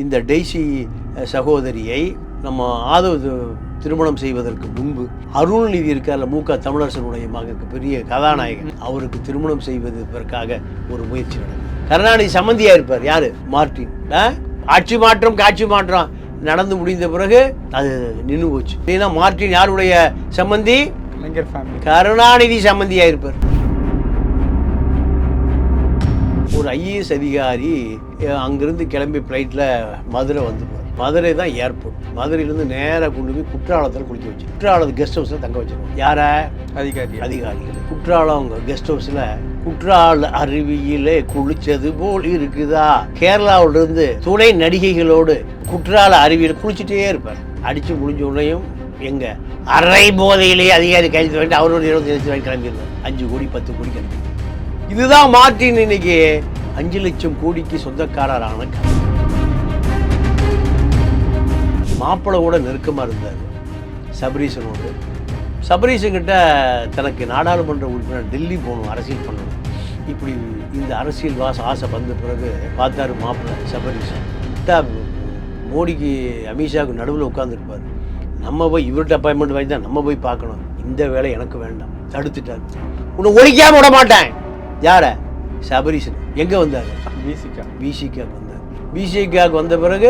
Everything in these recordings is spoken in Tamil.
இந்த டெய்ஸி சகோதரியை நம்ம ஆதவ் திருமணம் செய்வதற்கு முன்பு அருள்நிதி இருக்கார்ல மு.க. தமிழரசனுடைய மகனுக்கு பெரிய கதாநாயகன், அவருக்கு திருமணம் செய்வதற்காக ஒரு முயற்சி நடந்தது. கருணாநிதி சம்மந்தியா இருப்பார். யாரு? மார்ட்டின். ஆட்சி மாற்றம் காட்சி மாற்றம் நடந்து முடிந்த பிறகு அது நின்று போச்சு. ஏன்னா மார்ட்டின் யாருடைய சம்மந்தி? கருணாநிதி சம்மந்தியா இருப்பார். ஒரு ஐஏஎஸ் அதிகாரி அங்கிருந்து கிளம்பி ஃப்ளைட்டில் மதுரை வந்துடுவார். மதுரை தான் ஏர்போர்ட். மதுரையிலேருந்து நேராக கொண்டு போய் குற்றாலத்தில் குளிக்க வச்சு குற்றாலம் கெஸ்ட் ஹவுஸில் தங்க வச்சிருக்கோம். யாரை? அதிகாரிகள். குற்றாலம் கெஸ்ட் ஹவுஸில் குற்றால அருவியிலே குளிச்சது போல் இருக்குதா, கேரளாவிலிருந்து துணை நடிகைகளோடு குற்றால அருவியில் குளிச்சுட்டே இருப்பார். அடித்து முடிஞ்ச உடனேயும் எங்க அரை போதையிலேயே அதிகாரி கைது வாங்கிட்டு அவரோட 25 வாங்கி கிளம்பிடுவார். 5 கோடி 10 கோடி கிளம்பி. இதுதான் மார்ட்டின் இன்னைக்கு 5 லட்சம் கோடிக்கு சொந்தக்காரரான மாப்பிளோட நெருக்கமாக இருந்தார். சபரீசனோடு. சபரீசன்கிட்ட தனக்கு நாடாளுமன்ற உறுப்பினர் டெல்லி போகணும், அரசியல் பண்ணணும், இப்படி இந்த அரசியல் ஆசை வந்த பிறகு பார்த்தாரு மாப்பிள்ளை சபரீசன். மோடிக்கு அமித்ஷாவுக்கு நடுவில் உட்காந்துருப்பார். நம்ம போய் இவர்கிட்ட அப்பாயின்மெண்ட் வாங்கி தான் நம்ம போய் பார்க்கணும், இந்த வேலை எனக்கு வேண்டாம், தடுத்துட்டார். உன்னை ஒழிக்காம விட மாட்டேன். யார? சபரீசன். எங்கே வந்தார்? பிசிகாவுக்கு வந்தார். பிசிகாவுக்கு வந்த பிறகு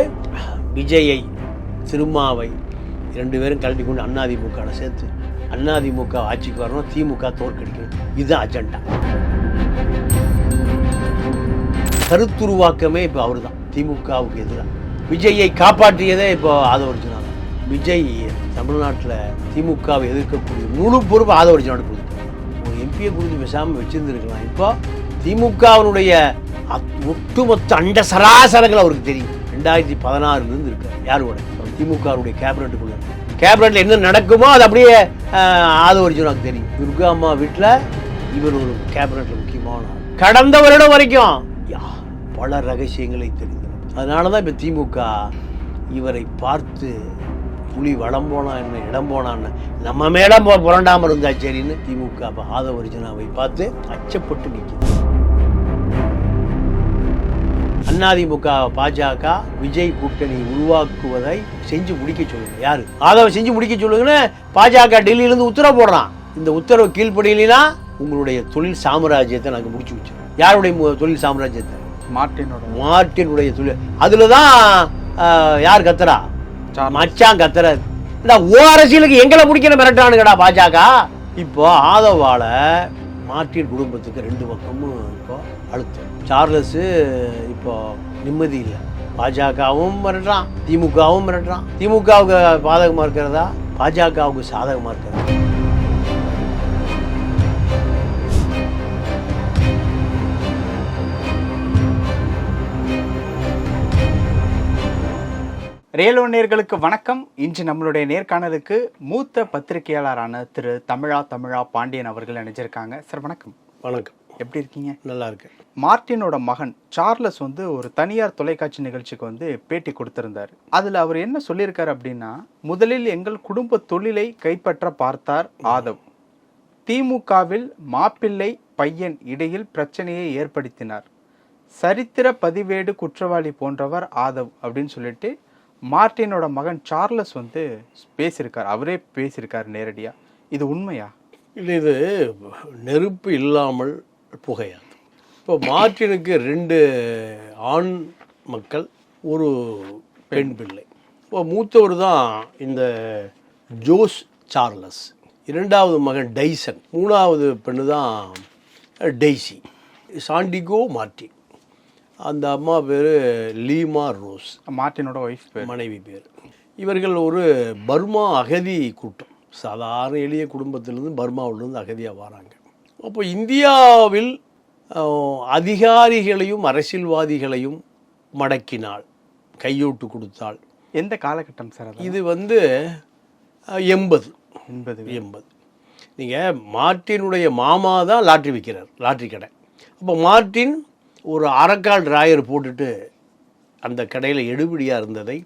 விஜயை திருமாவை 2 பேரும் கழட்டி கொண்டு அதிமுக சேர்த்து அதிமுக ஆட்சிக்கு வரணும், திமுக தோற்கடிக்கணும். இதுதான் அஜெண்டா. கருத்துருவாக்கமே இப்போ அவர் தான் திமுகவுக்கு எதிராக. விஜயை காப்பாற்றியதே இப்போ ஆதவர்ஜுனா தான். விஜய் தமிழ்நாட்டில் திமுகவை எதிர்க்கக்கூடிய முழு பொறுப்பு ஆதவர்ஜுனாவுக்கு கொடுத்தார். ஒரு எம்பியை கொடுத்து பேசாமல் வச்சிருந்துருக்கலாம். இப்போ திமுகவினுடைய ஒட்டுமொத்த அண்ட சராசரங்கள் அவருக்கு தெரியும். 2016 இருக்கார். யாரோட? திமுகவுடைய கேபினட்டுக்குள்ள. கேபினட்ல என்ன நடக்குமோ அது அப்படியே ஆதவர்ஜுனாவுக்கு தெரியும். துர்கா அம்மா வீட்டில் இவர் ஒரு கேபினட்ல முக்கியமான கடந்த வருடம் வரைக்கும் பல ரகசியங்களை தெரிந்தனர். அதனால தான் இப்போ திமுக இவரை பார்த்து புலி வளம் போனா என்ன இடம் போனான்னு நம்ம மேல புரண்டாமல் இருந்தா சரின்னு திமுக ஆதவர்ஜுனாவை பார்த்து அச்சப்பட்டு நிற்குது. அதிமுக பாஜக விஜய் கூட்டணி உருவாக்குவதை செஞ்சு முடிக்க சொல்லுங்க. யாரு? ஆதவ செஞ்சு முடிக்க சொல்லுங்கன்னு பாஜக டெல்லியிலிருந்து உத்தரவு போடுறான். இந்த உத்தரவு கீழ்படியினா உங்களுடைய தொழில் சாம்ராஜ்யத்தை நாங்கள் முடிச்சு வச்சிருக்கோம். யாருடைய தொழில் சாம்ராஜ்யத்தை? மார்ட்டினுடைய தொழில். அதுலதான் யார் கத்துறா? மச்சான் கத்துறாரு. அரசியலுக்கு எங்களை முடிக்கிற மிரட்டானுங்கடா பாஜக. இப்போ ஆதவால மார்ட்டின் குடும்பத்துக்கு 2 பக்கமும் இப்போ அழுத்தம். சார்லஸ் இப்போ நிம்மதி இல்லை. பாஜகவும் மிரட்டுறான், திமுகவும் மிரட்டுறான். திமுகவுக்கு பாதகமாக இருக்கிறதா, பாஜகவுக்கு சாதகமாக இருக்கிறதா? ரியல் ஒன் நேயர்களுக்கு வணக்கம். இன்று நம்மளுடைய நேர்காணலுக்கு மூத்த பத்திரிகையாளரான திரு தமிழா பாண்டியன் அவர்கள் நினைச்சிருக்காங்க. சார் வணக்கம். வணக்கம். எப்படி இருக்கீங்க? நல்லா இருக்கு. மார்ட்டினோட மகன் சார்லஸ் ஒரு தனியார் தொலைக்காட்சி நிகழ்ச்சிக்கு பேட்டி கொடுத்திருந்தார். அதுல அவர் என்ன சொல்லியிருக்காரு அப்படின்னா, முதலில் எங்கள் குடும்ப தொழிலை கைப்பற்ற பார்த்தார் ஆதவ். திமுகவில் மாப்பிள்ளை பையன் இடையில் பிரச்சனையை ஏற்படுத்தினார். சரித்திர பதிவேடு குற்றவாளி போன்றவர் ஆதவ் அப்படின்னு சொல்லிட்டு மார்ட்டினோட மகன் சார்லஸ் பேசியிருக்கார். அவரே பேசியிருக்கார் நேரடியா. இது உண்மையா? இல்லை, இது நெருப்பு இல்லாமல் புகையாது. இப்போ மார்ட்டினுக்கு 2 ஆண் மக்கள், ஒரு பெண் பிள்ளை. இப்போ மூத்தவர் தான் இந்த ஜோஸ் சார்லஸ், 2வது மகன் டைசன், 3வது பெண்ணு தான் டெய்ஸி. சாண்டிகோ மார்ட்டின், அந்த அம்மா பேர் லீமா ரோஸ், மார்ட்டினோட ஒய்ஃப் பேர், மனைவி பேர். இவர்கள் ஒரு பர்மா அகதி கூட்டம். சாதாரண எளிய குடும்பத்திலிருந்து பர்மாவிலிருந்து அகதியாக வராங்க. அப்போ இந்தியாவில் அதிகாரிகளையும் அரசியல்வாதிகளையும் மடக்கினாள், கையோட்டு கொடுத்தாள். எந்த காலகட்டம் சார் இது? 80. நீங்கள் மார்ட்டினுடைய மாமா தான் லாட்ரி விற்கிறார், லாட்ரி கடை. அப்போ மார்ட்டின் ஒரு அரைக்கால் டிராயர் போட்டுட்டு அந்த கடையில் எடுபடியாக இருந்ததை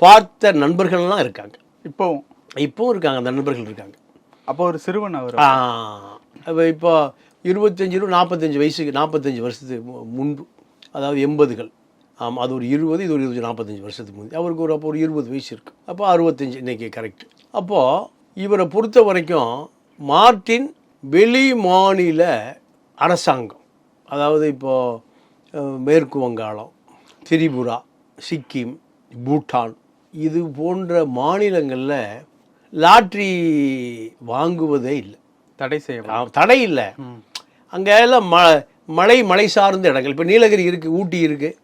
பார்த்த நண்பர்கள்லாம் இருக்காங்க. இப்போவும் இருக்காங்க, அந்த நண்பர்கள் இருக்காங்க. அப்போ ஒரு சிறுவன் அவர். இப்போ 25 45 வயசுக்கு 45 வருஷத்துக்கு முன்பு, அதாவது 80கள் ஆமாம், அது ஒரு 20, இது ஒரு 45 வருஷத்துக்கு முந்தைய. அவருக்கு அப்போ ஒரு 20 வயசு இருக்குது. அப்போ 65 இன்றைக்கி கரெக்ட். அப்போது இவரை பொறுத்த வரைக்கும் மார்ட்டின் வெளி மாநில அரசாங்கம், அதாவது இப்போது மேற்கு வங்காளம், திரிபுரா, சிக்கிம், பூட்டான் இது போன்ற மாநிலங்களில் லாட்ரி வாங்குவதே இல்லை. தடை செய்ய தடை இல்லை. அங்கே எல்லாம் மலை சார்ந்த இடங்கள். இப்போ நீலகிரி இருக்குது, ஊட்டி இருக்குது.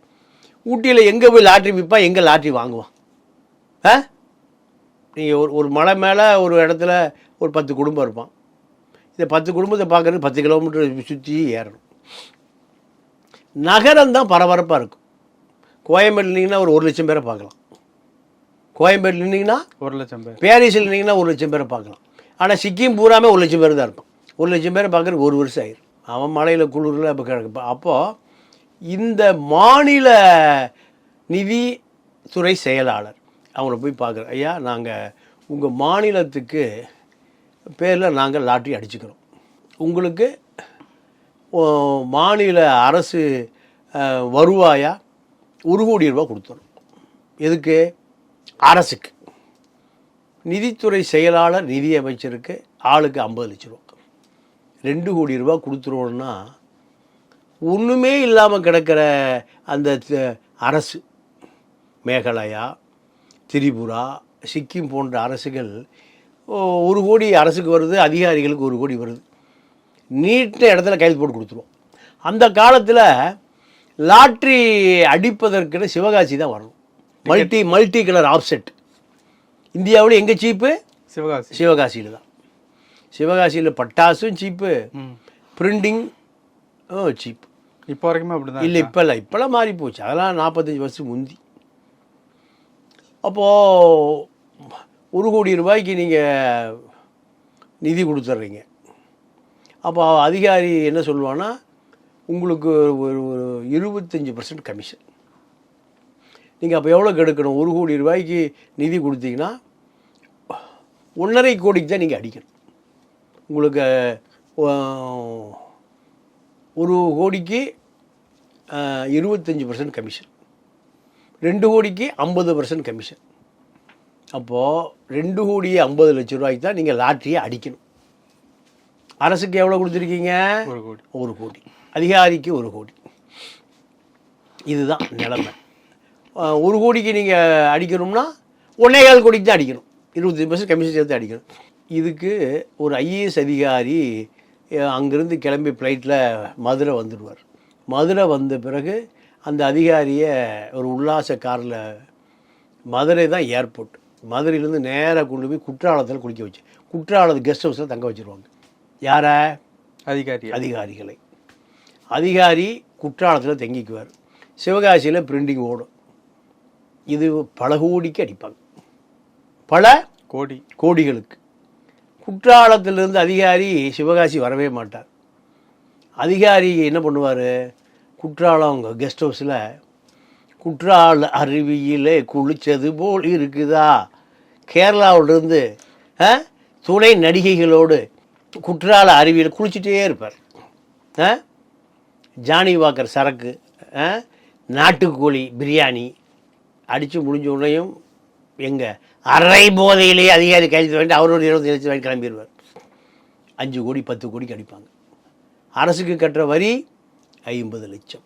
ஊட்டியில் எங்கே போய் லாட்ரி விற்பா, எங்கே லாட்ரி வாங்குவான்? நீங்கள் ஒரு மலை மேலே ஒரு இடத்துல ஒரு 10 குடும்பம் இருப்பான். இந்த 10 குடும்பத்தை பார்க்குறது 10 கிலோமீட்டர் சுற்றி ஏறணும். நகரம் தான் பரபரப்பாக இருக்கும். கோயம்பேடு நின்னீங்கன்னா ஒரு 1 லட்சம் பேரை பார்க்கலாம். கோயம்பேடு நின்னீங்கன்னா 1 லட்சம் பேர், பாரிஸில் நின்னீங்கன்னா 1 லட்சம் பேரை பார்க்கலாம். ஆனால் சிக்கிம் பூராமே 1 லட்சம் பேர் தான் இருப்பான். 1 லட்சம் பேரை பார்க்குறதுக்கு 1 வருஷம் ஆயிரும். அவன் மலையில் குளிரில் அப்போ கிடக்கு. அப்போது இந்த மாநில நிதித்துறை செயலாளர் அவங்கள போய் பார்க்குறேன். ஐயா, நாங்கள் உங்கள் மாநிலத்துக்கு பேரில் நாங்கள் லாட்ரி அடிச்சுக்கிறோம். உங்களுக்கு மாநில அரசு வருவாயா 1 கோடி ரூபா கொடுத்துரும். எதுக்கு? அரசுக்கு. நிதித்துறை செயலாளர் நிதி அமைச்சருக்கு ஆளுக்கு 50 லட்சம் ரூபா, 2 கோடி ரூபா கொடுத்துருவோன்னா ஒன்றுமே இல்லாமல் கிடக்கிற அந்த அரசு, மேகாலயா, திரிபுரா, சிக்கிம் போன்ற அரசுகள் 1 கோடி அரசுக்கு வருது, அதிகாரிகளுக்கு 1 கோடி வருது. நீட்ட இடத்துல கையெழுத்து போட்டு கொடுத்துருவோம். அந்த காலத்தில் லாட்ரி அடிப்பதற்குன்னு சிவகாசி தான் வரணும். Multi colour offset. இந்தியாவில் எங்கே சீப்பு? சிவகாசியில் தான். சிவகாசியில் பட்டாசும் சீப்பு, பிரிண்டிங் சீப்பு. இப்போ வரைக்குமே அப்படி தான் இல்லை? இப்போல்லாம் மாறி போச்சு. அதெல்லாம் 45 வருஷம் முந்தி. அப்போது 1 கோடி ரூபாய்க்கு நீங்கள் நிதி கொடுத்துட்றீங்க. அப்போ அதிகாரி என்ன சொல்லுவான்னா, உங்களுக்கு ஒரு 25% கமிஷன். நீங்கள் அப்போ எவ்வளோ கெடுக்கணும்? 1 கோடி ரூபாய்க்கு நிதி கொடுத்தீங்கன்னா 1.5 கோடிக்கு தான் நீங்கள் அடிக்கணும். உங்களுக்கு 1 கோடிக்கு 25% கமிஷன், 2 கோடிக்கு 50% கமிஷன். அப்போது 2 கோடியே 50 லட்சம் ரூபாய்க்கு தான் நீங்கள் லாட்ரியை அடிக்கணும். அரசுக்கு எவ்வளோ கொடுத்துருக்கீங்க? 1 கோடி. அதிகாரிக்கு 1 கோடி. இதுதான் நிலைமை. 1 கோடிக்கு நீங்கள் அடிக்கணும்னா 1.25 கோடிக்கு தான் அடிக்கணும். 25% கமிஷன் சேர்த்து அடிக்கணும். இதுக்கு ஒரு ஐஏஎஸ் அதிகாரி அங்கேருந்து கிளம்பி ஃப்ளைட்டில் மதுரை வந்துடுவார். மதுரை வந்த பிறகு அந்த அதிகாரியை ஒரு உல்லாச காரில், மதுரை தான் ஏர்போர்ட், மதுரையிலேருந்து நேராக கொண்டு போய் குற்றாலத்தில் குளிக்க வச்சு, குற்றாலத்து கெஸ்ட் ஹவுஸில் தங்க வச்சுருவாங்க. யாரை? அதிகாரிகளை. அதிகாரி குற்றாலத்தில் தங்கிக்குவார். சிவகாசியில் பிரிண்டிங் ஓடும். இது பல கோடிக்கு அடிப்பாங்க, பல கோடிகளுக்கு. குற்றாலத்திலிருந்து அதிகாரி சிவகாசி வரவே மாட்டார். அதிகாரி என்ன பண்ணுவார்? குற்றாலம் கெஸ்ட் ஹவுஸில் குற்றால அருவியிலே குளித்தது போல் இருக்குதா, கேரளாவிலிருந்து துணை நடிகைகளோடு குற்றால அருவியில் குளிச்சுட்டே இருப்பார். ஜானி வாக்கர் சரக்கு, நாட்டுக்கோழி பிரியாணி அடித்து முடிஞ்ச உடனேயும் எங்கள் அரை போதையிலேயே அதிகாரி கைது வேண்டி அவர் ஒரு 25 லட்சம் வாங்கி கிளம்பிடுவார். 5 கோடி 10 கோடிக்கு அடிப்பாங்க. அரசுக்கு கட்டுற வரி 50 லட்சம்.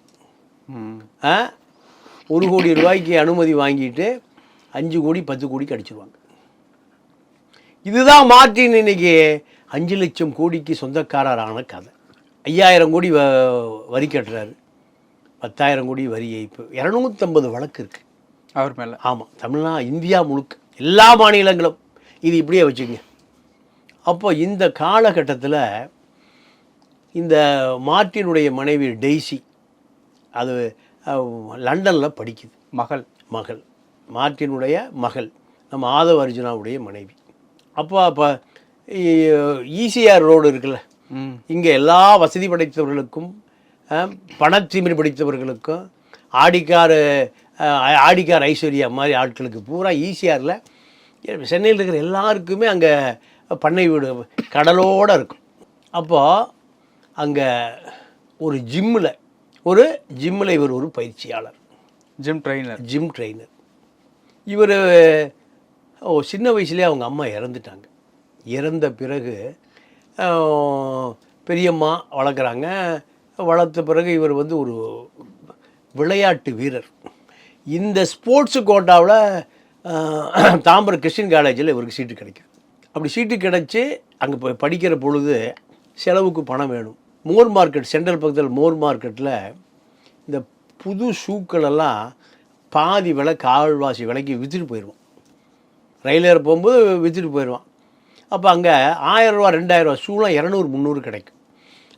1 கோடி ரூபாய்க்கு அனுமதி வாங்கிட்டு 5 கோடி 10 கோடிக்கு அடிச்சிருவாங்க. இதுதான் மார்ட்டின் இன்னைக்கு 5 லட்சம் கோடிக்கு சொந்தக்காரரான கதை. 5000 கோடி வரி கட்டுறாரு, 10,000 கோடி வரி ஏய்ப்பு, 250 வழக்கு இருக்குது அவர் மேலே. ஆமாம், தமிழ்நாடு, இந்தியா முழுக்க எல்லா மாநிலங்களும் இது இப்படியே வச்சுங்க. அப்போ இந்த காலகட்டத்தில் இந்த மார்ட்டினுடைய மனைவி டெய்ஸி, அது லண்டனில் படிக்குது. மகள் மார்ட்டினுடைய மகள், நம்ம ஆதவ அர்ஜுனாவுடைய மனைவி. அப்போ ஈசிஆர் ரோடு இருக்குல்ல, இங்கே எல்லா வசதி படைத்தவர்களுக்கும் பணத்திமிர் பிடித்தவர்களுக்கும் ஆடிக்கார் ஐஸ்வர்யா மாதிரி ஆட்களுக்கு பூரா ஈசிஆரில், சென்னையில் இருக்கிற எல்லாருக்குமே அங்கே பண்ணை வீடு கடலோடு இருக்கும். அப்போது அங்கே ஒரு ஜிம்மில் இவர் ஒரு பயிற்சியாளர். Gym trainer. Gym trainer. இவர் சின்ன வயசுலேயே அவங்க அம்மா இறந்துட்டாங்க. இறந்த பிறகு பெரியம்மா வளர்க்குறாங்க. வளர்த்த பிறகு இவர் வந்து ஒரு விளையாட்டு வீரர். இந்த ஸ்போர்ட்ஸு கோட்டாவில் தாம்பரம் கிறிஸ்டின் காலேஜில் இவருக்கு சீட்டு கிடைக்கும். அப்படி சீட்டு கிடச்சி அங்கே போய் படிக்கிற பொழுது செலவுக்கு பணம் வேணும். மோர் மார்க்கெட், சென்ட்ரல் பக்கத்தில் மோர் மார்க்கெட்டில் இந்த புது ஷூக்களெல்லாம் பாதி விலை, கால்வாசி விலைக்கு விற்றுட்டு போயிடுவான். ரயிலேற போகும்போது விற்றுட்டு போயிடுவான். அப்போ அங்கே 1000 ரூபா 2000 ரூபா ஷூலாம் 200 300 கிடைக்கும்.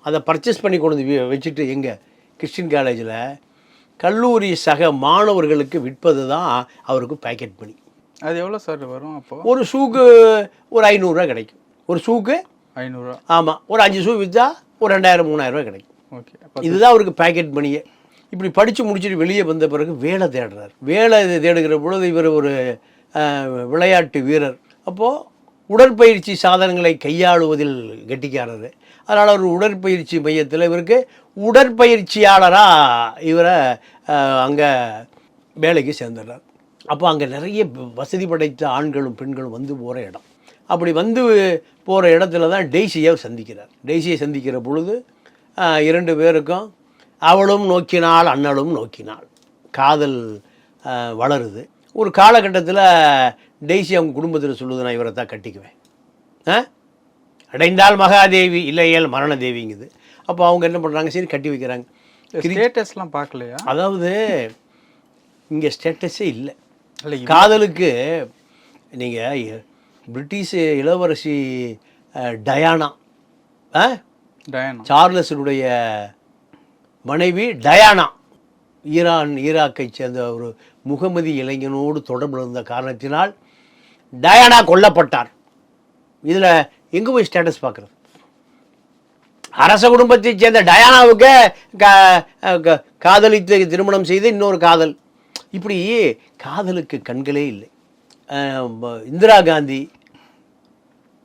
அதை பர்ச்சேஸ் பண்ணி கொண்டு வந்து வச்சுட்டு எங்கே கிறிஸ்டின் காலேஜில் கல்லூரி சக மாணவர்களுக்கு விற்பது தான் அவருக்கு பேக்கெட் பண்ணி. அது எவ்வளோ சார் வரும் அப்போது? ஒரு ஷூக்கு ஒரு 500 ரூபா கிடைக்கும். ஒரு ஷூக்கு 500 ரூபா. ஆமாம், ஒரு 5 ஷூ விற்றா ஒரு 2000 3000 ரூபா கிடைக்கும். ஓகே, இதுதான் அவருக்கு பேக்கெட் பண்ணியே. இப்படி படித்து முடிச்சுட்டு வெளியே வந்த பிறகு வேலை தேடுறார். வேலை தேடுகிற பொழுது இவர் ஒரு விளையாட்டு வீரர். அப்போது உடற்பயிற்சி சாதனங்களை கையாளுவதில் கெட்டிக்காரர். அதனால் ஒரு உடற்பயிற்சி மையத்தில் இவருக்கு உடற்பயிற்சியாளராக இவரை அங்கே வேலைக்கு சேர்ந்துடுறார். அப்போ அங்கே நிறைய வசதி படைத்த ஆண்களும் பெண்களும் வந்து போகிற இடம். அப்படி வந்து போகிற இடத்துல தான் டெய்ஸியை சந்திக்கிறார். டெய்ஸியை சந்திக்கிற பொழுது 2 பேருக்கும் அவளும் நோக்கினாள், அண்ணலும் நோக்கினாள், காதல் வளருது. ஒரு காலகட்டத்தில் டெய்ஸி அவங்க குடும்பத்தில் சொல்லுது, நான் இவரை தான் கட்டிக்குவேன், அடைந்தால் மகாதேவி இல்லையல் மரணதேவிங்குது. அப்போ அவங்க என்ன பண்ணுறாங்க, சரி கட்டி வைக்கிறாங்க. ஸ்டேட்டஸ்லாம் பார்க்கலையா? அதாவது இங்கே ஸ்டேட்டஸே இல்லை. காதலுக்கு நீங்கள் பிரிட்டிஷ் இளவரசி டயானா, சார்லஸனுடைய மனைவி டயானா, ஈராக்கை சேர்ந்த ஒரு முகமதி இளைஞனோடு தொடர்பு இருந்த காரணத்தினால் டயானா கொல்லப்பட்டார். இதில் எங்கே போய் ஸ்டேட்டஸ் பார்க்குறது? அரச குடும்பத்தைச் சேர்ந்த டயானாவுக்கு காதலித்து திருமணம் செய்து இன்னொரு காதல். இப்படி காதலுக்கு கண்களே இல்லை. இந்திரா காந்தி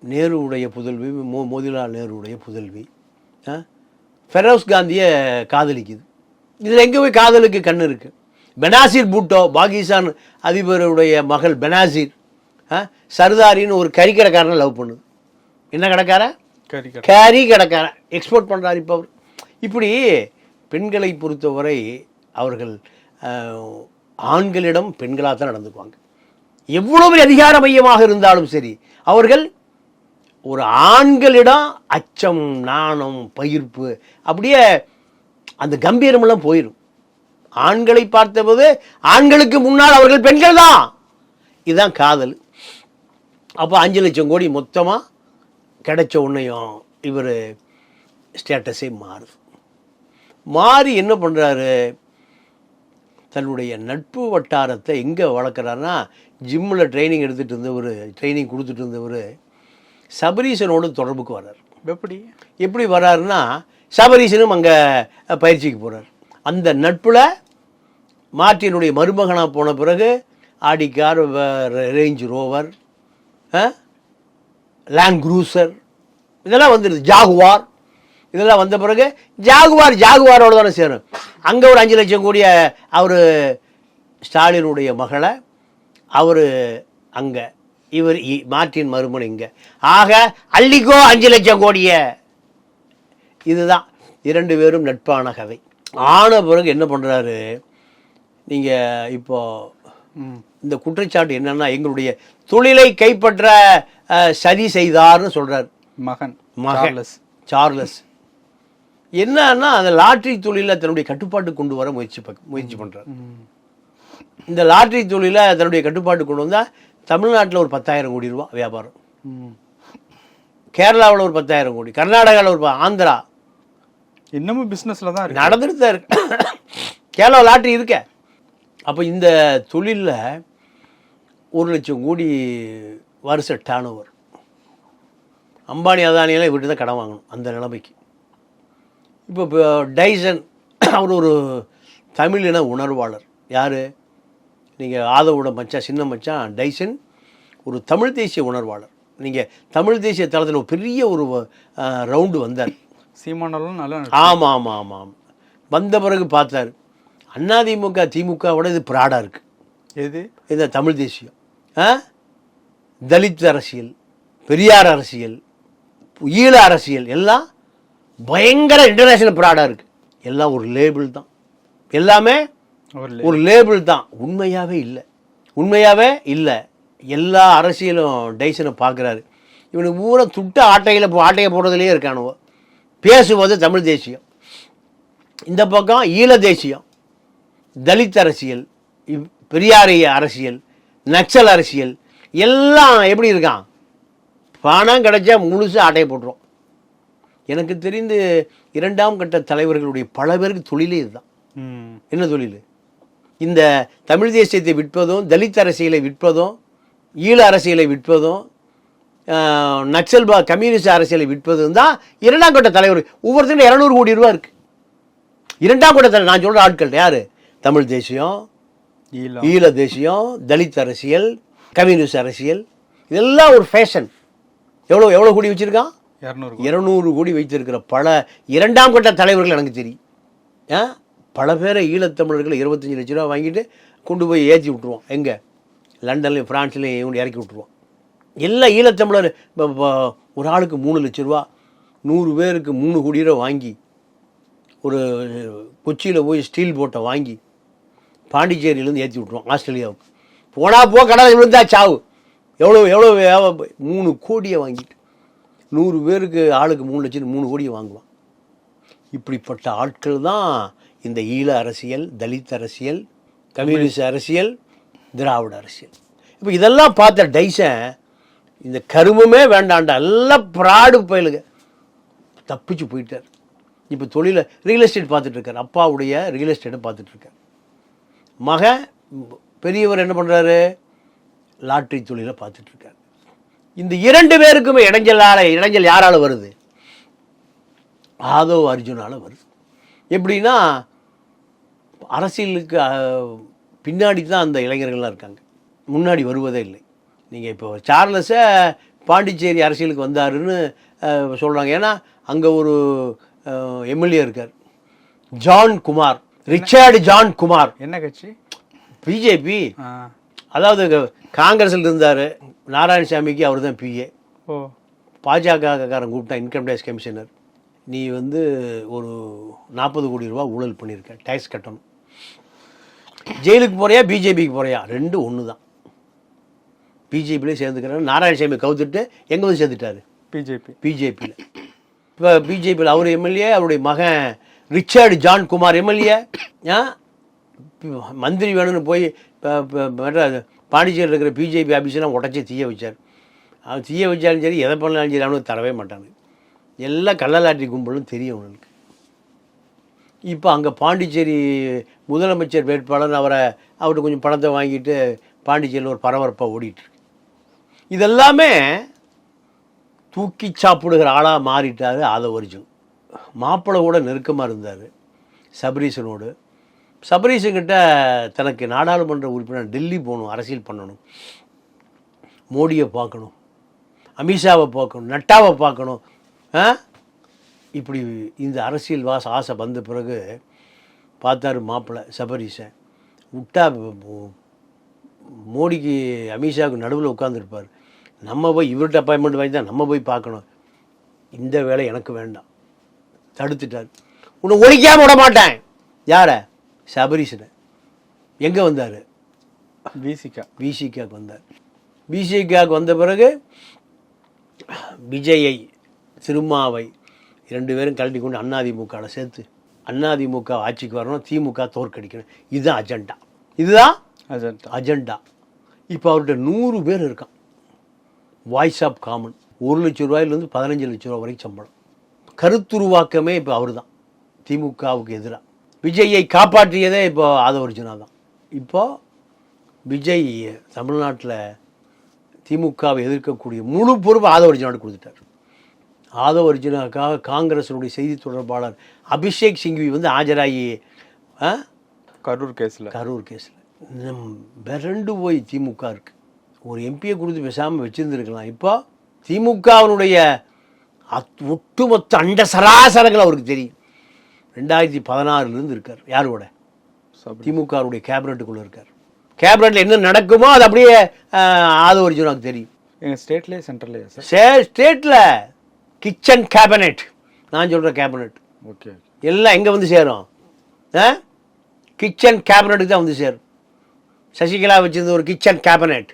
நேருவுடைய புதல்வி, மோதிலால் நேருவுடைய புதல்வி ஃபெரோஸ் காந்தியை காதலிக்குது. இதில் எங்கே போய் காதலுக்கு கண் இருக்குது? பெனாசீர் பூட்டோ, பாகிஸ்தான் அதிபருடைய மகள் பெனாசீர் சர்தாரின்னு ஒரு கறிக்கடைக்காரனை லவ் பண்ணுது. என்ன கடைக்கார? கறி கடைக்காரன். எக்ஸ்போர்ட் பண்ணுறாரு இப்போ அவர். இப்படி பெண்களை பொறுத்தவரை அவர்கள் ஆண்களிடம் பெண்களாக தான் நடந்துக்குவாங்க. எவ்வளவு அதிகார மையமாக இருந்தாலும் சரி, அவர்கள் ஒரு ஆண்களிடம் அச்சம், நாணம், பயிர்ப்பு, அப்படியே அந்த கம்பீரமெல்லாம் போயிடும். ஆண்களை பார்த்தபோது ஆண்களுக்கு முன்னால் அவர்கள் பெண்கள் தான். இதுதான் காதல். அப்போ 5 லட்சம் கோடி மொத்தமாக கிடைச்ச உன்னையும் இவர் ஸ்டேட்டஸே மாறுது. மாறி என்ன பண்ணுறாரு, தன்னுடைய நட்பு வட்டாரத்தை எங்கே வளர்க்குறாருன்னா, ஜிம்மில் ட்ரைனிங் எடுத்துகிட்டு இருந்தவர், ட்ரைனிங் கொடுத்துட்டு இருந்தவர் சபரீசனோடு தொடர்புக்கு வர்றார். எப்படி வர்றாருன்னா, சபரீசனும் அங்கே பயிற்சிக்கு போகிறார். அந்த நட்பில் மார்ட்டினுடைய மருமகனாக போன பிறகு Audi car, range rover, land cruiser இதெல்லாம் வந்துடுது. ஜாகுவார் இதெல்லாம் வந்த பிறகு ஜாகுவாரோடு தானே சேரும். அங்கே ஒரு 5 லட்சம் கோடியை அவர் ஸ்டாலினுடைய மகளை அவர் அங்கே, இவர் மார்ட்டின் மருமகன் இங்கே. ஆக அள்ளிக்கோ 5 லட்சம் கோடியை. இதுதான் 2 பேரும் நட்பான கதை. ஆன பிறகு என்ன பண்ணுறாரு, நீங்கள் இப்போ இந்த குற்றச்சாட்டு என்னன்னா, எங்களுடைய தொழிலை கைப்பற்ற சதி செய்தார்னு சொல்கிறார் மகன் சார்லஸ். என்னன்னா, அந்த லாட்ரி தொழிலை தன்னுடைய கட்டுப்பாட்டு கொண்டு வர முயற்சி பண்ணுறார். இந்த லாட்ரி தொழிலை தன்னுடைய கட்டுப்பாட்டு கொண்டு வந்தால் தமிழ்நாட்டில் ஒரு 10,000 கோடி ரூபா வியாபாரம், கேரளாவில் ஒரு 10,000 கோடி, கர்நாடகாவில் ஒரு, ஆந்திரா இன்னமும் பிஸ்னஸில் தான் நடந்துட்டு தான் இருக்கு. கேரளா லாட்ரி இருக்க. அப்போ இந்த தொழிலில் 1 லட்சம் கோடி வருஷ டர்ன் ஓவர். அம்பானி அதானியெல்லாம் இவர்கிட்ட தான் கடன் வாங்கணும் அந்த நிலைமைக்கு. இப்போ டைசன் அவர் ஒரு தமிழின உணர்வாளர். யார்? நீங்கள் ஆதவோட மச்சான், சின்ன மச்சான் டைசன் ஒரு தமிழ் தேசிய உணர்வாளர். நீங்கள் தமிழ் தேசிய தளத்தில் ஒரு பெரிய ஒரு ரவுண்டு வந்தார். சீமானெல்லாம் நல்லா. ஆமாம். வந்த பிறகு பார்த்தார், அதிமுக திமுகவோட இது ப்ராடாக இருக்குது. எது? இந்த தமிழ் தேசியம், தலித் அரசியல், பெரியார் அரசியல், ஈழ அரசியல் எல்லாம் பயங்கர இன்டர்நேஷனல் ப்ராடாக இருக்குது. எல்லாம் ஒரு லேபிள் தான், எல்லாமே ஒரு லேபிள் தான். உண்மையாகவே இல்லை. எல்லா அரசியலும் டைசனை பார்க்குறாரு. இவனுக்கு பூரா துட்ட ஆட்டையை போடுறதுலேயே இருக்கானுவோ. பேசுவது தமிழ் தேசியம், இந்த பக்கம் ஈழ தேசியம், தலித் அரசியல், பெரியாரிய அரசியல், நக்சல் அரசியல் எல்லாம் எப்படி இருக்கான்? பணம் கிடைச்சா முழுசு ஆட்டையை போட்டுரும். எனக்கு தெரிந்து 2ஆம் கட்ட தலைவர்களுடைய பல பேருக்கு தொழிலே இதுதான். என்ன தொழில்? இந்த தமிழ் தேசியத்தை விற்பதும், தலித் அரசியலை விற்பதும், ஈழ அரசியலை விற்பதும், நக்சல் கம்யூனிஸ்ட் அரசியலை விற்பதும் தான் 2ஆம் கட்ட தலைவர். ஒவ்வொருத்தரும் 200 கோடி ரூபா இருக்கு. 2ஆம் கட்ட தலைவர் நான் சொல்கிற ஆட்கள் யார்? தமிழ் தேசியம், ஈழ தேசியம், தலித் அரசியல், கம்யூனிஸ்ட் அரசியல், இதெல்லாம் ஒரு ஃபேஷன். எவ்வளோ கோடி வச்சுருக்கான்? 200 கோடி வைத்திருக்கிற பல 2ஆம் கட்ட தலைவர்கள் எனக்கு தெரியும். பல பேரை ஈழத்தமிழர்கள் 25 லட்ச ரூபா வாங்கிட்டு கொண்டு போய் ஏற்றி விட்ருவோம். எங்கே? லண்டன்லையும் ஃப்ரான்ஸ்லையும் இவங்க இறக்கி விட்ருவோம். எல்லா ஈழத்தமிழர் ஒரு ஆளுக்கு 3 லட்ச ரூபா, 100 பேருக்கு 3 கோடி ரூபா வாங்கி ஒரு கொச்சியில் போய் ஸ்டீல் போட்டை வாங்கி பாண்டிச்சேரியிலேருந்து ஏற்றி விட்ருவோம் ஆஸ்திரேலியாவுக்கு. போனால் கடலில் விழுந்தா சாவு. எவ்வளோ 3 கோடியை வாங்கிட்டு 100 பேருக்கு ஆளுக்கு 3 லட்சம் 3 கோடியை வாங்குவான். இப்படிப்பட்ட ஆட்கள் தான் இந்த ஈழ அரசியல், தலித் அரசியல், கம்யூனிஸ்ட் அரசியல், திராவிட அரசியல். இப்போ இதெல்லாம் பார்த்த டைசன் இந்த கருமமே வேண்டாண்டா, எல்லாம் ப்ராடு பயலுங்க, தப்பிச்சு போயிட்டார். இப்போ ரியல் எஸ்டேட் பார்த்துட்ருக்கார். அப்பாவுடைய ரியல் எஸ்டேட்டை பார்த்துட்ருக்கார். பெரியவர் என்ன பண்ணுறாரு? லாட்ரி தொழிலை பார்த்துட்ருக்கார். இந்த 2 பேருக்குமே இடைஞ்சல் யாரால் வருது? ஆதவ் அர்ஜுனால வருது. எப்படின்னா அரசியலுக்கு பின்னாடி தான் அந்த இளைஞர்கள்லாம் இருக்காங்க, முன்னாடி வருவதே இல்லை. நீங்கள் இப்போ சார்லஸை பாண்டிச்சேரி அரசியலுக்கு வந்தாருன்னு சொல்கிறாங்க. ஏன்னா அங்கே ஒரு எம்எல்ஏ இருக்கார், John Kumar, Richard John Kumar. என்ன கட்சி? பிஜேபி. அதாவது காங்கிரஸில் இருந்தார். நாராயணசாமிக்கு அவர் தான் பிஏ. பாஜகக்காரன் கூப்பிட்டா இன்கம் டேக்ஸ் கமிஷனர், நீ ஒரு 40 கோடி ரூபா ஊழல் பண்ணியிருக்க, டேக்ஸ் கட்டணும், ஜெயிலுக்கு போறியா பிஜேபிக்கு போறியா? 2 ஒன்று தான். பிஜேபியிலே சேர்ந்துக்கிறாரு. நாராயணசாமி கவுத்துட்டு எங்கே வந்து சேர்ந்துட்டாரு? பிஜேபியில். இப்போ பிஜேபியில் அவர் எம்எல்ஏ, அவருடைய மகன் ரிச்சர்டு ஜான் குமார் எம்எல்ஏ. மந்திரி வேணும்னு போய் பாண்டிச்சேரியில் இருக்கிற பிஜேபி ஆஃபீஸெல்லாம் உடச்சி தீய வச்சார். அவன் தீய வச்சாலும் சரி, எதை பண்ணாலும் சரி, அவனுக்கு தரவே மாட்டாங்க. எல்லாம் கள்ளலாட்டி கும்பலும் தெரியும் அவனுக்கு. இப்போ அங்கே பாண்டிச்சேரி முதலமைச்சர் வேட்பாளர் அவர்கிட்ட கொஞ்சம் பணத்தை வாங்கிட்டு பாண்டிச்சேரியில் ஒரு பரபரப்பாக ஓடிட்டுருக்கு. இதெல்லாமே தூக்கி சாப்பிடுகிற ஆளாக மாறிட்டார் ஆதவ் அர்ஜுன். மாப்பிள்ளை கூட நெருக்கமாக இருந்தார் சபரீசனோடு. சபரீசன்கிட்ட தனக்கு நாடாளுமன்ற உறுப்பினர் டெல்லி போகணும், அரசியல் பண்ணணும், மோடியை பார்க்கணும், அமித்ஷாவை பார்க்கணும், நட்டாவை பார்க்கணும், இப்படி இந்த அரசியல் ஆசை வந்த பிறகு பார்த்தாரு மாப்பிள்ளை சபரீசன். விட்டா மோடிக்கு அமித்ஷாவுக்கு நடுவில் உட்காந்துருப்பார். நம்ம போய் இவர்கிட்ட அப்பாயின்மெண்ட் வாங்கி தான் நம்ம போய் பார்க்கணும். இந்த வேலை எனக்கு வேண்டாம், தடுத்துட்டார். உன்னை ஒழிக்காமல் விட மாட்டேன். யாரை? சபரீசனை. எங்கே வந்தார்? விசிகாவுக்கு வந்தார். விசிகாவுக்கு வந்த பிறகு விஜயை, திருமாவை 2 பேரும் கழட்டி கொண்டு அதிமுகவில் சேர்த்து அதிமுக ஆட்சிக்கு வரணும், திமுக தோற்கடிக்கணும். இதுதான் அஜெண்டா. இப்போ அவர்கிட்ட 100 பேர் இருக்கான். Voice of common. 1 லட்சம் ரூபாயிலேருந்து 15 லட்சம் ரூபா வரைக்கும் சம்பளம். கருத்துருவாக்கமே இப்போ அவர் தான் திமுகவுக்கு எதிராக. விஜயை காப்பாற்றியதே இப்போ ஆதவ் அர்ஜுனா தான். இப்போ விஜய் தமிழ்நாட்டில் திமுகவை எதிர்க்கக்கூடிய முழு பொறுப்பு ஆதவ் அர்ஜுனாவுக்கு கொடுத்துட்டார். ஆதவ் அர்ஜுனாவுக்காக காங்கிரஸினுடைய செய்தி தொடர்பாளர் அபிஷேக் சிங்வி ஆஜராகி கரூர் கேஸில் மிரண்டு போய் திமுக இருக்குது. ஒரு எம்பியை கொடுத்து பேசாமல் வச்சுருந்துருக்கலாம். இப்போ திமுகவினுடைய ஒட்டுமொத்த அண்ட சராசரங்கள் அவருக்கு தெரியும். 2016 இருக்கார். யாரோட? திமுகவுடைய கேபினட்டுக்குள்ளே இருக்கார். கேபினட்டில் என்ன நடக்குமோ அது அப்படியே ஆதவ அர்ஜுனாவுக்கு தெரியும். எங்கள் ஸ்டேட்லேயே சென்ட்ரல்லையா சார்? ஸ்டேட்டில் கிச்சன் கேபினெட், நான் சொல்கிற கேபினெட் ஓகே எல்லாம் எங்கே வந்து சேரும்? கிச்சன் கேபினெட்டுக்கு தான் வந்து சேரும். சசிகலா வச்சிருந்த ஒரு கிச்சன் கேபினெட்,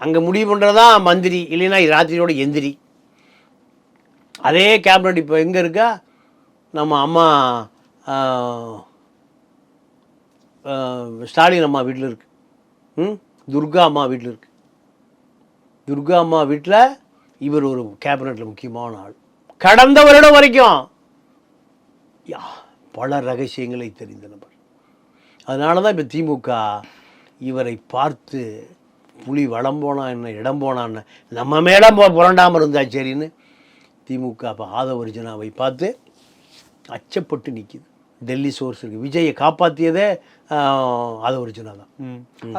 அங்கே முடிவு பண்ணுறதான் மந்திரி, இல்லைன்னா ராத்திரியோட எந்திரி. அதே கேபினெட் இப்போ எங்கே இருக்கா? நம்ம அம்மா ஸ்டாலின் அம்மா வீட்டில் இருக்கு. துர்கா அம்மா வீட்டில் இருக்கு. துர்கா அம்மா வீட்டில் இவர் ஒரு கேபினெட்டில் முக்கியமான ஆள். கடந்த வருடம் வரைக்கும் பல ரகசியங்களை தெரிந்த நபர். அதனால தான் இப்போ திமுக இவரை பார்த்து புலி வளம் போனா என்ன இடம் போனான்னு நம்ம மேடம் புரண்டாமல் இருந்தா சரின்னு திமுக இப்போ ஆதவ அர்ஜுனாவை பார்த்து அச்சப்பட்டு நிற்கிது. டெல்லி சோர்ஸ் இருக்குது. விஜயை காப்பாற்றியதே ஆதவ அர்ஜுனா தான்.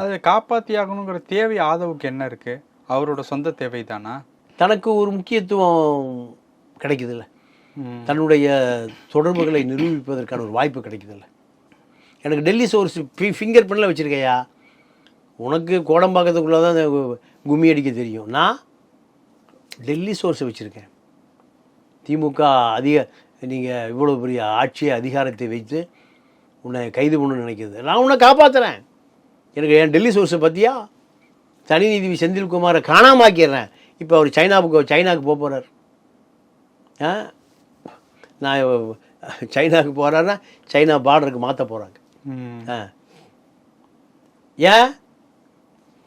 அதை காப்பாற்றி ஆகணுங்கிற தேவை ஆதவுக்கு என்ன இருக்குது? அவரோட சொந்த தேவை தானா? தனக்கு ஒரு முக்கியத்துவம் கிடைக்குதில்ல, தன்னுடைய தொடர்புகளை நிரூபிப்பதற்கான ஒரு வாய்ப்பு கிடைக்குதில்ல. எனக்கு டெல்லி சோர்ஸ் ஃபிங்கர் பிரிண்டில் வச்சுருக்கையா, உனக்கு கோடம்பாக்கத்துக்குள்ளே தான் கும்மி அடிக்க தெரியும். நான் டெல்லி சோர்ஸை வச்சுருக்கேன். திமுக நீங்கள் இவ்வளோ பெரிய ஆட்சியை அதிகாரத்தை வைத்து உன்னை கைது பண்ணணும்னு நினைக்கிறது, நான் உன்னை காப்பாற்றுறேன். எனக்கு என் டெல்லி சோர்ஸை பற்றியா? தனி நீதிபதி செந்தில்குமாரை காணாமாக்கிறேன். இப்போ அவர் சைனாவுக்கு போக போகிறார். நான் சைனாவுக்கு போகிறாருன்னா சைனா பார்டருக்கு மாற்ற போகிறாங்க. ஏன்?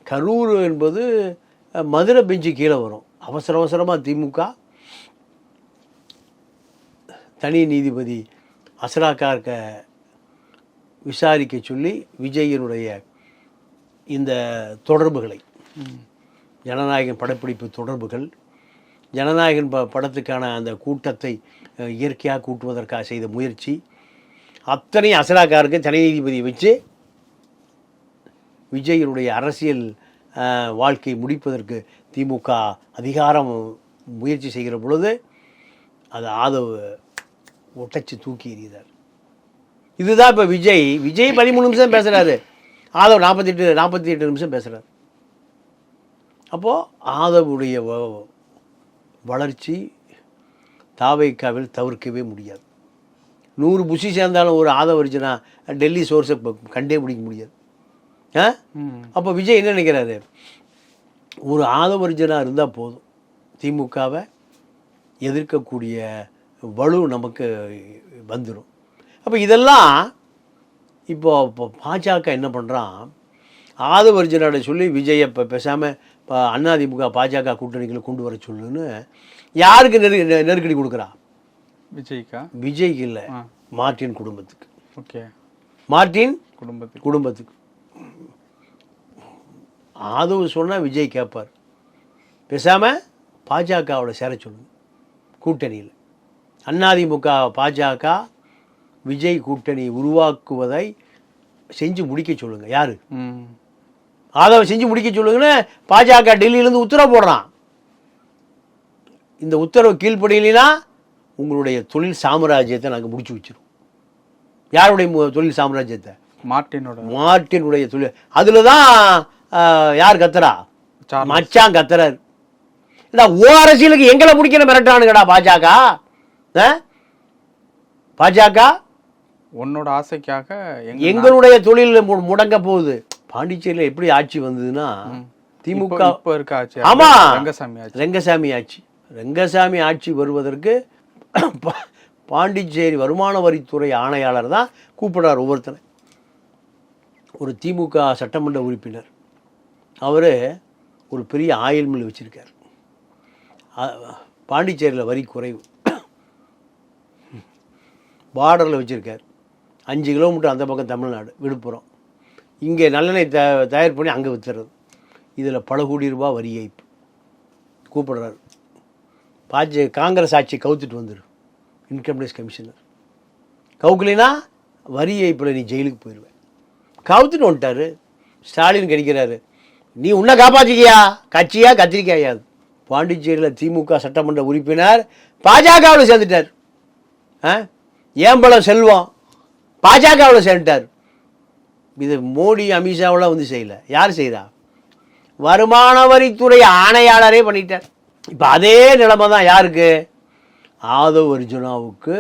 கரூர் என்பது மதுரை பெஞ்சு கீழே வரும். அவசரமாக திமுக தனி நீதிபதி அசராக்கார்க்க விசாரிக்க சொல்லி விஜயனுடைய இந்த தொடர்புகளை, ஜனநாயகன் படப்பிடிப்பு தொடர்புகள், ஜனநாயகன் படத்துக்கான அந்த கூட்டத்தை இயற்கையாக கூட்டுவதற்காக செய்த முயற்சி அத்தனை அசராக்காருக்கு தனி நீதிபதியை வச்சு விஜயனுடைய அரசியல் வாழ்க்கை முடிப்பதற்கு திமுக அதிகாரம் முயற்சி செய்கிற பொழுது அது ஆதவ் ஒட்டச்சு தூக்கி எறிகிறார். இதுதான் இப்போ விஜய் 13 நிமிஷம் பேசுகிறாரு, ஆதவ் 48 நிமிஷம் பேசுகிறார். அப்போது ஆதவுடைய வளர்ச்சி தாவேக்காவில் தவிர்க்கவே முடியாது. 100 புஷி சேர்ந்தாலும் ஒரு ஆதவ அர்ஜுனா டெல்லி சோர்ஸை கண்டே பிடிக்க முடியாது. அப்போ விஜய் என்ன நினைக்கிறாரு? ஒரு ஆதவ அர்ஜுனா இருந்தால் போதும், திமுகவை எதிர்க்கக்கூடிய வலு நமக்கு வந்துடும். அப்போ இதெல்லாம் இப்போ பாஜக என்ன பண்ணுறான்? ஆதவ அர்ஜுனாட சொல்லி விஜயை இப்போ பேசாமல் இப்போ அதிமுக பாஜக கூட்டணிகளை கொண்டு வர சொல்லுன்னு யாருக்கு நெருக்கடி கொடுக்குறா? விஜய்க்கு இல்லை, மார்ட்டின் குடும்பத்துக்கு. ஓகே, மார்ட்டின் குடும்பத்துக்கு ஆதவ சொன்னால் விஜய் கேட்பார். பேசாமல் பாஜகவோட சேர சொல்லுங்க கூட்டணியில். அதிமுக பாஜக விஜய் கூட்டணி உருவாக்குவதை செஞ்சு முடிக்க சொல்லுங்க. யாரு? ஆதவ செஞ்சு முடிக்க சொல்லுங்கன்னு பாஜக டெல்லியிலேருந்து உத்தரவு போடுறான். இந்த உத்தரவு கீழ்ப்படியினா உங்களுடைய தொழில் சாம்ராஜ்யத்தை நாங்கள் முடிச்சு வச்சிருவோம். யாருடைய தொழில் சாம்ராஜ்யத்தை? மார்ட்டினுடைய தொழில். அதில் தான் யார் கத்துறா? மச்சான் கத்துறாரு. ஓ அரசியலுக்கு எங்களை முடிக்கிற மிரட்டானுங்கடா பாஜக. பாஜக உன்னோட ஆசைக்காக எங்களுடைய தொழில் முடங்க போகுது. பாண்டிச்சேரியில் எப்படி ஆட்சி வந்ததுன்னா திமுக ஆட்சி. ஆமா, ரங்கசாமி ஆட்சி வருவதற்கு பாண்டிச்சேரி வருமான வரித்துறை ஆணையாளர் தான் கூப்பிடுறார் ஒவ்வொருத்தனை. ஒரு திமுக சட்டமன்ற உறுப்பினர், அவர் ஒரு பெரிய ஆயில் மில் வச்சிருக்கார். பாண்டிச்சேரியில் வரி குறைவு, பார்டரில் வச்சுருக்கார். 5 கிலோமீட்டர் அந்த பக்கம் தமிழ்நாடு விழுப்புரம். இங்கே நல்லெண்ணெய் தயார் பண்ணி அங்கே விற்றுறது. இதில் பல கோடி ரூபாய் வரி ஏய்ப்பு. கூப்பிடுறாரு. காங்கிரஸ் ஆட்சி கவுத்துட்டு வந்துடும் இன்கம் டேக்ஸ் கமிஷனர். கவுக்கலினா வரி ஏய்ப்பில் நீ ஜெயிலுக்கு போயிடுவேன். கவுத்துட்டு வந்துட்டார். ஸ்டாலின் கிடைக்கிறாரு, நீ உன்னை காப்பாற்றிக்கியா? கட்சியா கத்திரிக்காயாது. பாண்டிச்சேரியில் திமுக சட்டமன்ற உறுப்பினர் பாஜகவில் சேர்ந்துட்டார். ஏம்பலம் செல்வம் பாஜகவில் சேர்ந்துட்டார். இது மோடி அமித்ஷாவெல்லாம் வந்து செய்யலை. யார் செய்கிறா? வருமான வரித்துறை ஆணையாளரே பண்ணிட்டார். இப்போ அதே நிலைமை தான் யாருக்கு? ஆதவ் அர்ஜுனாவுக்கு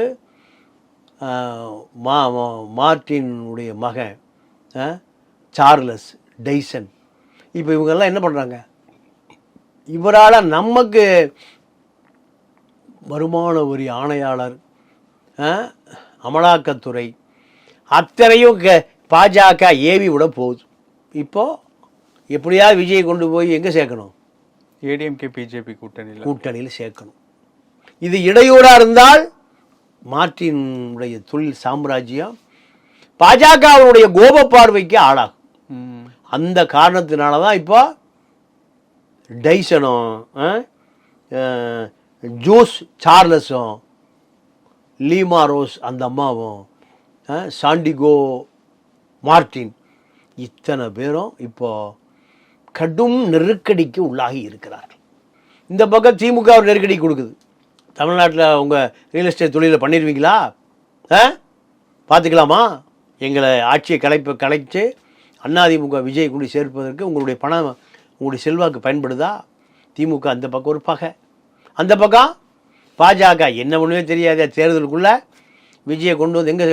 மார்ட்டினுடைய மகன் சார்லஸ் டைசன். இப்போ இவங்கெல்லாம் என்ன பண்ணுறாங்க? இவரால் நமக்கு வருமான வரி ஆணையாளர், அமலாக்கத்துறை அத்தனையும் பாஜக ஏவி விட போகுது. இப்போது எப்படியாவது விஜய் கொண்டு போய் எங்கே சேர்க்கணும்? ஏடிஎம்கே பிஜேபி கூட்டணியில் சேர்க்கணும். இது இடையூறாக இருந்தால் மார்ட்டினுடைய தொழில் சாம்ராஜ்யம் பாஜகவுடைய கோப பார்வைக்கு ஆளாகும். அந்த காரணத்தினால தான் இப்போ டைசனும் ஜோஸ் சார்லஸும் லீமா ரோஸ் அந்த அம்மாவும் சாண்டிகோ மார்ட்டின் இத்தனை பேரும் இப்போ கடும் நெருக்கடிக்கு உள்ளாகி இருக்கிறார்கள். இந்த பக்கம் திமுக ஒரு நெருக்கடி கொடுக்குது. தமிழ்நாட்டில் உங்கள் ரியல் எஸ்டேட் தொழிலை பண்ணிடுவீங்களா? பார்த்துக்கலாமா? எங்களை ஆட்சியை கலைச்சு அதிமுக விஜய் கொண்டு சேர்ப்பதற்கு உங்களுடைய பணம், உங்களுடைய செல்வாக்கு பயன்படுதா? திமுக அந்த பக்கம் ஒரு பகை, அந்த பக்கம் பாஜக என்ன ஒன்றுமே தெரியாத தேர்தலுக்குள்ளே விஜயை கொண்டு வந்து எங்கே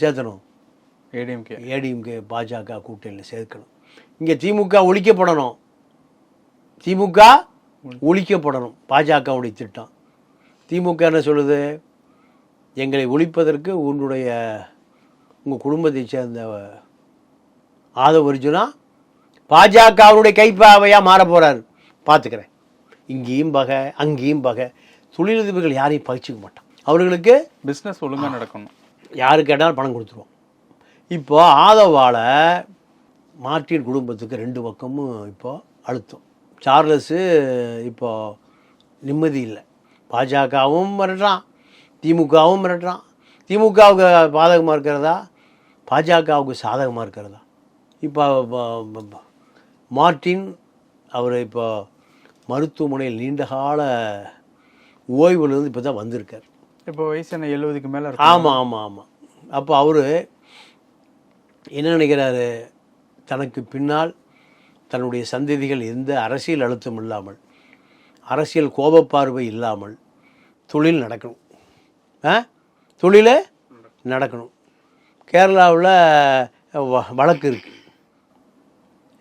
சேர்த்தணும்? ஏடிஎம்கே பாஜக கூட்டணியில் சேர்க்கணும். இங்கே திமுக ஒழிக்கப்படணும். திமுக ஒழிக்கப்படணும். பாஜகவுடைய திட்டம். திமுக என்ன சொல்லுது? எங்களை ஒழிப்பதற்கு உங்கள் குடும்பத்தை சேர்ந்த ஆதவ் அர்ஜுனா பாஜகவுடைய கைப்பாவையாக மாற போகிறார், பார்த்துக்கிறேன். இங்கேயும் பகை, அங்கேயும் பகை. தொழிலதிபர்கள் யாரையும் பகிச்சிக்க மாட்டான். அவர்களுக்கு பிஸ்னஸ் ஒழுங்காக நடக்கணும். யாரு கேட்டாலும் பணம் கொடுத்துருவோம். இப்போ ஆதவால் மார்ட்டின் குடும்பத்துக்கு 2 பக்கமும் இப்போ அழுத்தம். சார்லஸு இப்போ நிம்மதி இல்லை. பாஜகவும் மிரட்டுறான், திமுகவும் மிரட்டுறான். திமுகவுக்கு பாதகமாக இருக்கிறதா, பாஜகவுக்கு சாதகமாக இருக்கிறதா? இப்போ மார்ட்டின் அவர் இப்போ மருத்துவமனையில் நீண்டகால ஓய்வுலேருந்து இப்போ தான் வந்திருக்கார். இப்போ வயசு என்ன 70க்கு மேலே? ஆமாம். அப்போ அவர் என்ன நினைக்கிறாரு? தனக்கு பின்னால் தன்னுடைய சந்ததிகள் எந்த அரசியல் அழுத்தம் இல்லாமல், அரசியல் கோபப்பார்வை இல்லாமல் தொழில் நடக்கணும். தொழில் நடக்கணும். கேரளாவில் வழக்கு இருக்குது,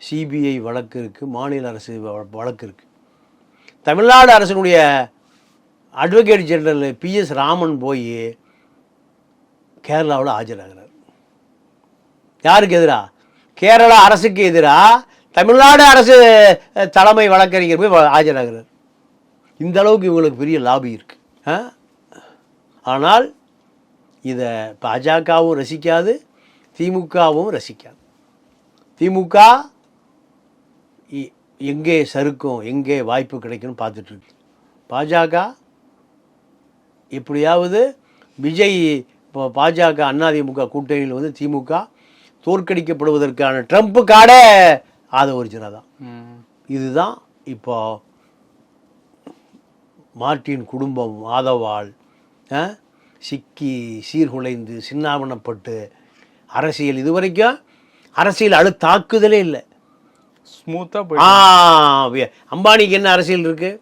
சிபிஐ வழக்கு இருக்குது, மாநில அரசு வழக்கு இருக்குது. தமிழ்நாடு அரசினுடைய அட்வொகேட் ஜெனரல் PS ராமன் போய் கேரளாவில் ஆஜராகிறார். யாருக்கு எதிராக? கேரளா அரசுக்கு எதிராக தமிழ்நாடு அரசு தலைமை வழக்கறிஞர் போய் ஆஜராகிறார். இந்த அளவுக்கு இவங்களுக்கு பெரிய லாபி இருக்கு. ஆனால் இதை பாஜகவும் ரசிக்காது, திமுகவும் ரசிக்காது. திமுக எங்கே சறுக்கும், எங்கே வாய்ப்பு கிடைக்கும்னு பார்த்துட்ருக்கு. பாஜக எப்படியாவது விஜய் இப்போ பாஜக அதிமுக கூட்டணியில் வந்து திமுக தோற்கடிக்கப்படுவதற்கான ட்ரம்ப் கார்டே ஆதவ் அர்ஜுனா தான். இதுதான் இப்போ மார்ட்டின் குடும்பம் ஆதவால் சிக்கி சீர்குலைந்து சின்னாவனப்பட்டு அரசியல் இதுவரைக்கும் அரசியல் தாக்குதலே இல்லை. ஸ்மூத்தாக அம்பானிக்கு என்ன அரசியல் இருக்குது,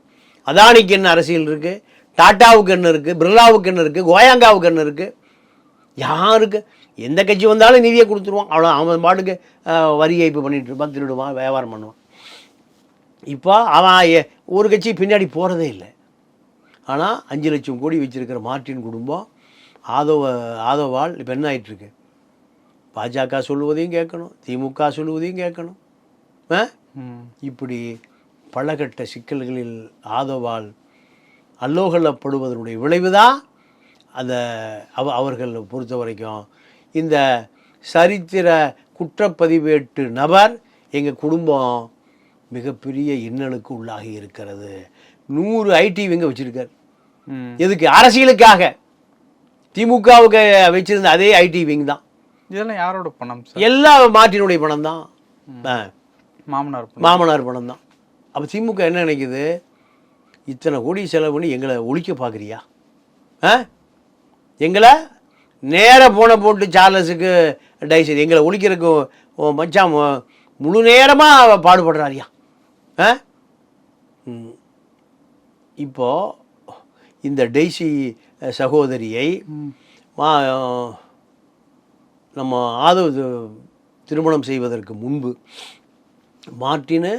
அதானிக்கு என்ன அரசியல் இருக்குது, டாட்டாவுக்கு என்ன இருக்குது, பிர்லாவுக்கு என்ன இருக்குது, கோயங்காவுக்கு என்ன இருக்குது? யாருக்கு எந்த கட்சி வந்தாலும் நிதியை கொடுத்துருவான். அவ்வளோ அவன் பாட்டுக்கு வரி ஏய்ப்பு பண்ணிட்டு இருப்பான், திருடுவான், வியாபாரம் பண்ணுவான். இப்போ அவன் ஒரு கட்சி பின்னாடி போகிறதே இல்லை. ஆனால் 5 லட்சம் கோடி வச்சுருக்கிற மார்ட்டின் குடும்பம் ஆதவால் இப்போ என்ன ஆகிட்டுருக்கு? பாஜக சொல்லுவதையும் கேட்கணும், திமுக சொல்லுவதையும் கேட்கணும். இப்படி பலகட்ட சிக்கல்களில் ஆதவால் அல்லோகலப்படுவதனுடைய விளைவு தான் அந்த அவர்கள் பொறுத்த வரைக்கும் இந்த சரித்திர குற்றப்பதிவேட்டு நபர் எங்கள் குடும்பம் மிகப்பெரிய இன்னலுக்கு உள்ளாகி இருக்கிறது. 100 ஐடி விங்க வச்சுருக்கார். எதுக்கு? அரசியலுக்காக. திமுகவுக்கு வச்சிருந்த அதே ஐடி விங் தான். இதெல்லாம் யாரோட பணம்? எல்லாம் மார்ட்டினுடைய பணம் தான், மாமனார் பணம் தான். அப்போ திமுக என்ன நினைக்குது? இத்தனை கோடி செலவு பண்ணி எங்களை ஒழிக்க பார்க்குறியா? எங்களை நேராக போனை போட்டு சார்லஸுக்கு டைசன் எங்களை ஒழிக்கிறதுக்கு மச்சான் முழு நேரமாக பாடுபடுறாரியா. இப்போ இந்த டெய்ஸி சகோதரியை நம்ம ஆதவ் திருமணம் செய்வதற்கு முன்பு மார்ட்டின்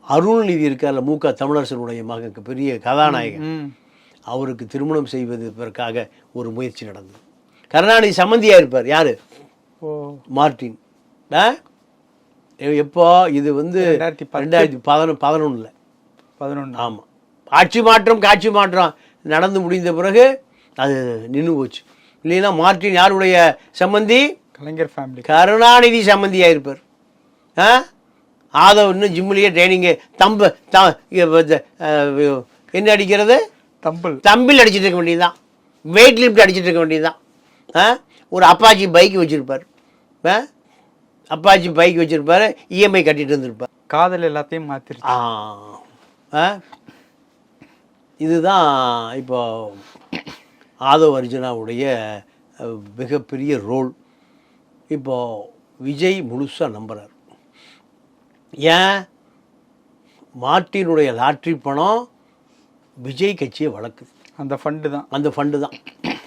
அருள்நிதி இருக்கார்ல மூக்க தமிழரசனுடைய மகனுக்கு பெரிய கதாநாயகன், அவருக்கு திருமணம் செய்வதற்காக ஒரு முயற்சி நடந்தது. கருணாநிதி சம்மந்தியாக இருப்பார். யார்? மார்ட்டின். எப்போ இது வந்து 2011. ஆமாம். ஆட்சி மாற்றம் காட்சி மாற்றம் நடந்து முடிந்த பிறகு அது நின்று போச்சு. இல்லைன்னா மார்ட்டின் யாருடைய சம்மந்தி? கலைஞர் ஃபேமிலி, கருணாநிதி சம்மந்தியாக இருப்பார். ஆதவ் இன்னும் ஜிம்மிலேயே ட்ரைனிங்கு என்ன அடிக்கிறது? தம்பில் அடிச்சுட்டு இருக்க வேண்டியதுதான், வெயிட் லிஃப்ட் அடிச்சுட்டு இருக்க வேண்டியதுதான். ஒரு அப்பாச்சி பைக் வச்சுருப்பார், அப்பாச்சி பைக் வச்சுருப்பார், இஎம்ஐ கட்டிட்டு இருந்திருப்பார். காதல் எல்லாத்தையும் மாற்றிருச்சு. இதுதான் இப்போ ஆதவ் அர்ஜுனாவுடைய மிகப்பெரிய ரோல். இப்போது விஜய் முழுசாக நம்புகிறார். ஏன்? மார்ட்டினுடைய லாட்ரி பணம் விஜய் கட்சியை வளர்க்குது. அந்த ஃபண்டு தான்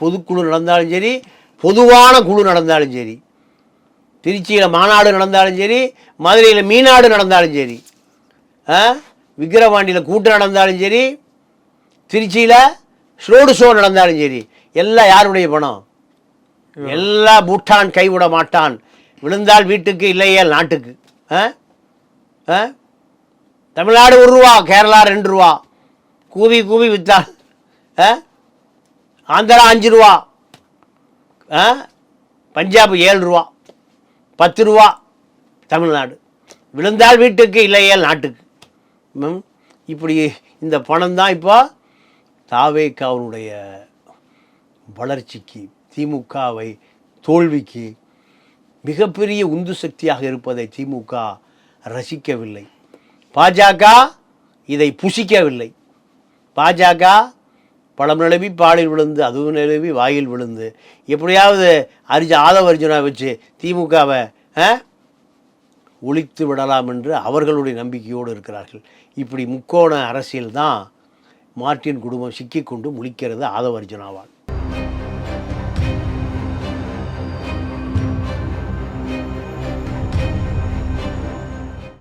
பொதுக்குழு நடந்தாலும் சரி, பொதுவான குழு நடந்தாலும் சரி, திருச்சியில் மாநாடு நடந்தாலும் சரி, மதுரையில் மீனாடு நடந்தாலும் சரி, விக்கிரவாண்டியில் கூட்டம் நடந்தாலும் சரி, திருச்சியில் ரோடு ஷோ நடந்தாலும் சரி, எல்லாம் யாருடைய பணம்? எல்லாம் பூட்டான் கைவிட மாட்டான், விழுந்தால் வீட்டுக்கு இல்லையே நாட்டுக்கு. தமிழ்நாடு 1 ரூபா, கேரளா 2 ரூபா, கூவி கூவி விற்றால். ஆந்திரா 5 ரூபா, பஞ்சாப் 7 ரூபா, 10 ரூபா தமிழ்நாடு, விழுந்தால் வீட்டுக்கு இல்லையே நாட்டுக்கு. இப்படி இந்த பணம் தான் இப்போ தாவேக்காவுடைய வளர்ச்சிக்கு, திமுகவை தோல்விக்கு மிகப்பெரிய உந்து சக்தியாக இருப்பதை திமுக ரசிக்கவில்லை. பாஜக இதை புசிக்கவில்லை. பாஜக பழம் நிலவி பாலில் விழுந்து, அதுவும் நிலவி வாயில் விழுந்து, எப்படியாவது ஆதவ் அர்ஜுனா வச்சு திமுகவை ஒழித்து விடலாம் என்று அவர்களுடைய நம்பிக்கையோடு இருக்கிறார்கள். இப்படி முக்கோண அரசியல் தான் மார்ட்டின் குடும்பம் சிக்கிக்கொண்டு முழிக்கிறது ஆதவ் அர்ஜுனாவால்.